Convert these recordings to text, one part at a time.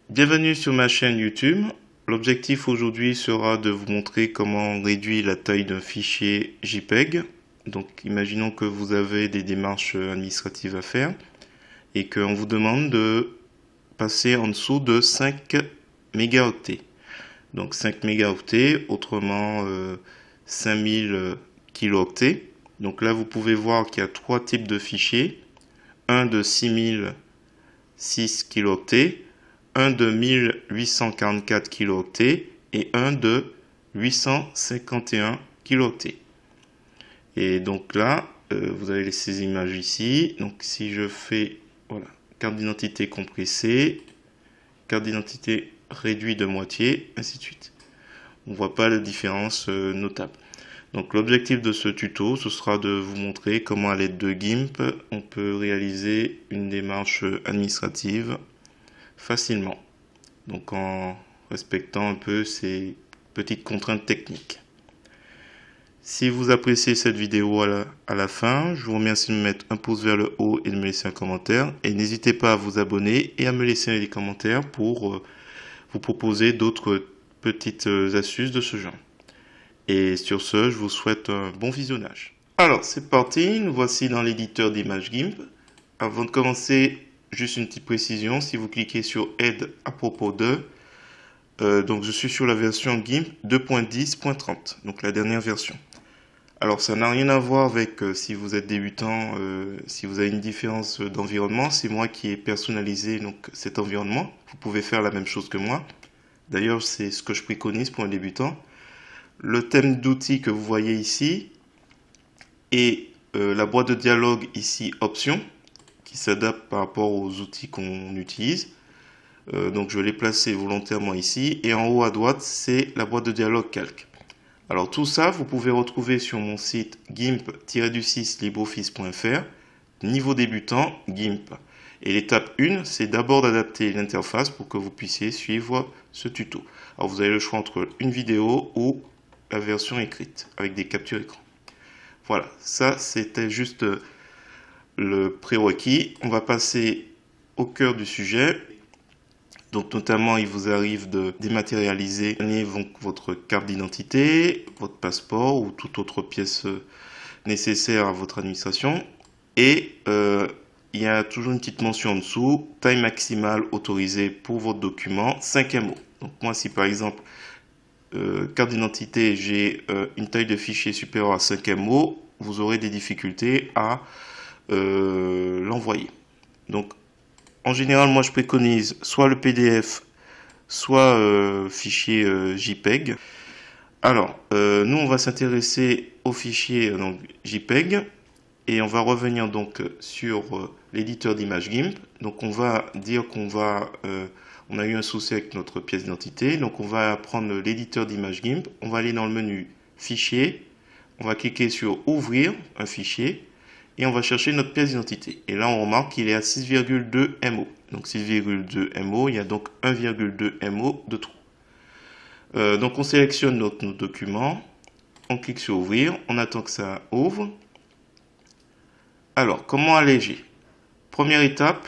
Bienvenue sur ma chaîne YouTube. L'objectif aujourd'hui sera de vous montrer comment on réduit la taille d'un fichier JPEG. Donc imaginons que vous avez des démarches administratives à faire et qu'on vous demande de passer en dessous de 5 mégaoctets. Donc 5 mégaoctets, autrement 5000 kilooctets. Donc là vous pouvez voir qu'il y a trois types de fichiers. Un de 6006 kilooctets, un de 1844 kilooctets et un de 851 kilooctets. Et donc là, vous avez ces images ici. Donc si je fais, voilà, carte d'identité compressée, carte d'identité réduite de moitié, ainsi de suite. On ne voit pas la différence notable. Donc l'objectif de ce tuto, ce sera de vous montrer comment à l'aide de GIMP, on peut réaliser une démarche administrative facilement. Donc en respectant un peu ces petites contraintes techniques. Si vous appréciez cette vidéo à la fin, je vous remercie de me mettre un pouce vers le haut et de me laisser un commentaire. Et n'hésitez pas à vous abonner et à me laisser des commentaires pour vous proposer d'autres petites astuces de ce genre. Et sur ce, je vous souhaite un bon visionnage. Alors, c'est parti, nous voici dans l'éditeur d'images GIMP. Avant de commencer, juste une petite précision, si vous cliquez sur Aide à propos de, donc je suis sur la version GIMP 2.10.30, donc la dernière version. Alors, ça n'a rien à voir avec si vous êtes débutant, si vous avez une différence d'environnement, c'est moi qui ai personnalisé donc, cet environnement. Vous pouvez faire la même chose que moi. D'ailleurs, c'est ce que je préconise pour un débutant. Le thème d'outils que vous voyez ici et la boîte de dialogue ici options qui s'adapte par rapport aux outils qu'on utilise. Donc je l'ai placé volontairement ici et en haut à droite c'est la boîte de dialogue calque. Alors tout ça vous pouvez retrouver sur mon site gimp-libreoffice.fr niveau débutant GIMP. Et l'étape 1 c'est d'abord d'adapter l'interface pour que vous puissiez suivre ce tuto. Alors vous avez le choix entre une vidéo ou la version écrite avec des captures écran. Voilà, ça c'était juste le prérequis. On va passer au cœur du sujet. Donc notamment, il vous arrive de dématérialiser votre carte d'identité, votre passeport ou toute autre pièce nécessaire à votre administration. Et il y a toujours une petite mention en dessous, taille maximale autorisée pour votre document, 5 MO. Donc moi, si par exemple, carte d'identité, j'ai une taille de fichier supérieure à 5 MO, vous aurez des difficultés à l'envoyer. Donc en général, moi je préconise soit le PDF, soit fichier JPEG. Alors, nous on va s'intéresser au fichier donc, JPEG et on va revenir donc sur l'éditeur d'image GIMP. Donc on va dire qu'on va, on a eu un souci avec notre pièce d'identité, donc on va prendre l'éditeur d'image GIMP, on va aller dans le menu Fichier, on va cliquer sur Ouvrir un fichier et on va chercher notre pièce d'identité. Et là on remarque qu'il est à 6,2 MO. Donc 6,2 MO, il y a donc 1,2 MO de trop. Donc on sélectionne notre document, on clique sur Ouvrir, on attend que ça ouvre. Alors, comment alléger? Première étape,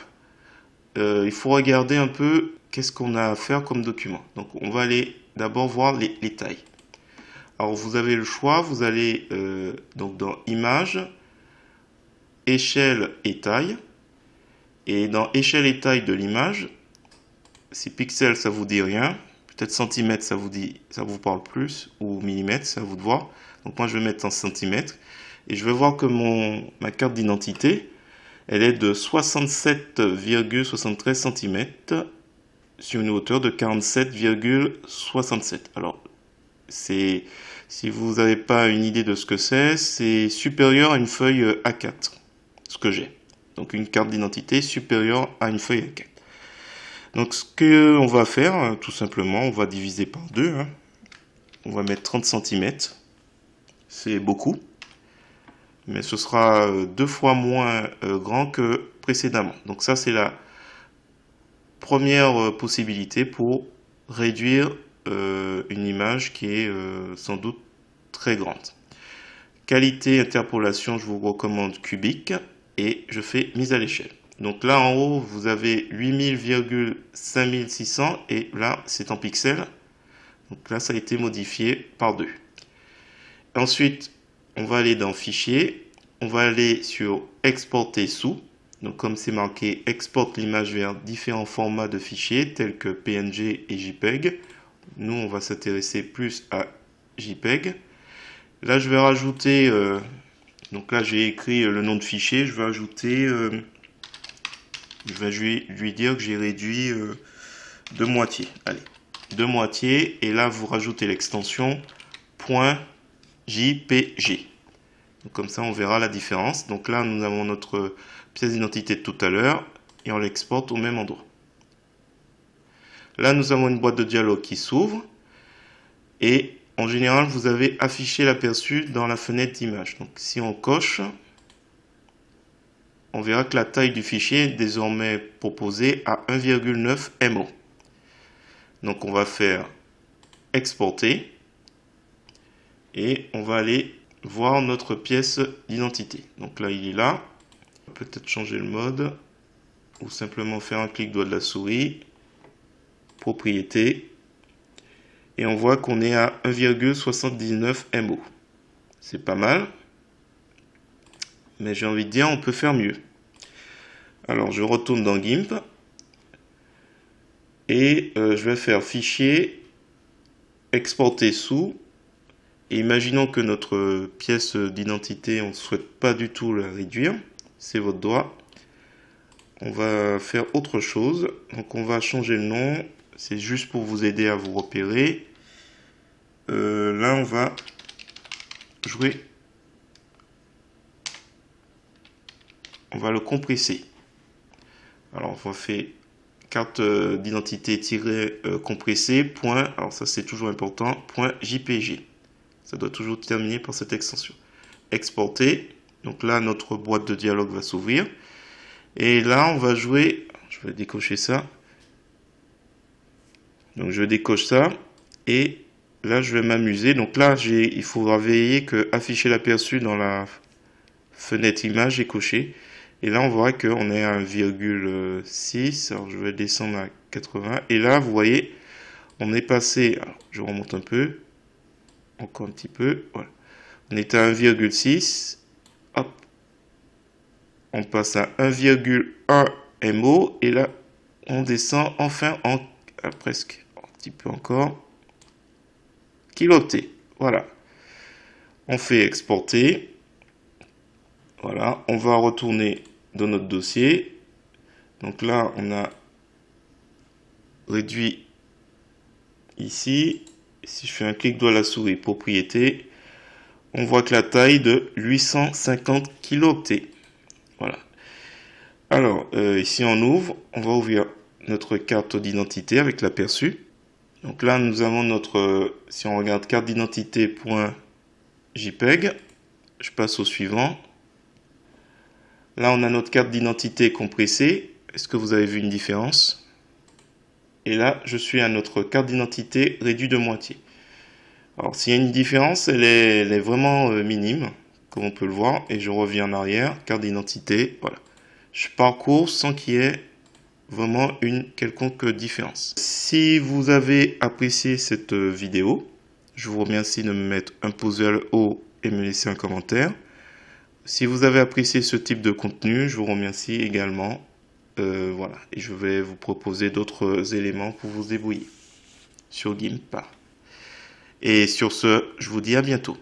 il faut regarder un peu qu'est-ce qu'on a à faire comme document. Donc, on va aller d'abord voir les tailles. Alors, vous avez le choix, vous allez donc dans Images, Échelle et taille. Et dans Échelle et taille de l'image, si pixels ça vous dit rien, peut-être centimètres ça vous parle plus, ou millimètres, c'est à vous de voir. Donc, moi je vais mettre en centimètres. Et je vais voir que ma carte d'identité, elle est de 67,73 cm sur une hauteur de 47,67. Alors, si vous n'avez pas une idée de ce que c'est supérieur à une feuille A4, ce que j'ai. Donc, une carte d'identité supérieure à une feuille A4. Donc, ce qu'on va faire, tout simplement, on va diviser par 2. Hein. On va mettre 30 cm. C'est beaucoup. Mais ce sera 2 fois moins grand que précédemment. Donc ça, c'est la première possibilité pour réduire une image qui est sans doute très grande. Qualité interpolation, je vous recommande cubique et je fais mise à l'échelle. Donc là en haut, vous avez 8000,5600 et là c'est en pixels. Donc là ça a été modifié par 2. Ensuite, on va aller dans Fichier, on va aller sur Exporter sous. Donc comme c'est marqué, exporte l'image vers différents formats de fichiers tels que PNG et JPEG. Nous, on va s'intéresser plus à JPEG. Là, je vais rajouter, donc là j'ai écrit le nom de fichier, je vais ajouter, je vais lui dire que j'ai réduit de moitié. Allez, de moitié, et là vous rajoutez l'extension .jpg. Donc, comme ça, on verra la différence. Donc là, nous avons notre pièce d'identité de tout à l'heure et on l'exporte au même endroit. Là, nous avons une boîte de dialogue qui s'ouvre et en général, vous avez affiché l'aperçu dans la fenêtre d'image. Donc, si on coche, on verra que la taille du fichier est désormais proposée à 1,9 MO. Donc, on va faire exporter et on va aller voir notre pièce d'identité. Donc là, il est là. On va peut-être changer le mode ou simplement faire un clic droit de la souris, propriété, et on voit qu'on est à 1,79 MO. C'est pas mal, mais j'ai envie de dire on peut faire mieux. Alors je retourne dans GIMP et je vais faire fichier, exporter sous. Et imaginons que notre pièce d'identité, on ne souhaite pas du tout la réduire. C'est votre droit. On va faire autre chose. Donc on va changer le nom. C'est juste pour vous aider à vous repérer. Là, on va jouer. On va le compresser. Alors on va faire carte d'identité compressée. Point, alors ça c'est toujours important. Point .jpg. Ça doit toujours terminer par cette extension. Exporter. Donc là, notre boîte de dialogue va s'ouvrir. Et là, on va jouer. Je vais décocher ça. Donc je décoche ça. Et là, je vais m'amuser. Donc là, il faudra veiller que afficher l'aperçu dans la fenêtre image est coché. Et là, on verra qu'on est à 1,6. Alors je vais descendre à 80. Et là, vous voyez, on est passé. Alors, je remonte un peu. Encore un petit peu, voilà. On est à 1,6, hop, on passe à 1,1 MO, et là, on descend enfin presque, un petit peu encore, kilooctets, voilà. On fait exporter, voilà, on va retourner dans notre dossier, donc là, on a réduit ici. Si je fais un clic droit à la souris, propriété, on voit que la taille est de 850 kilooctets. Voilà. Alors, ici on ouvre, on va ouvrir notre carte d'identité avec l'aperçu. Donc là, nous avons notre, si on regarde carte d'identité.jpg, je passe au suivant. Là, on a notre carte d'identité compressée. Est-ce que vous avez vu une différence ? Et là, je suis à notre carte d'identité réduite de moitié. Alors, s'il y a une différence, elle est vraiment minime, comme on peut le voir. Et je reviens en arrière, carte d'identité, voilà. Je parcours sans qu'il y ait vraiment une quelconque différence. Si vous avez apprécié cette vidéo, je vous remercie de me mettre un pouce vers le haut et me laisser un commentaire. Si vous avez apprécié ce type de contenu, je vous remercie également. Voilà, et je vais vous proposer d'autres éléments pour vous débrouiller sur GIMP. Et sur ce, je vous dis à bientôt.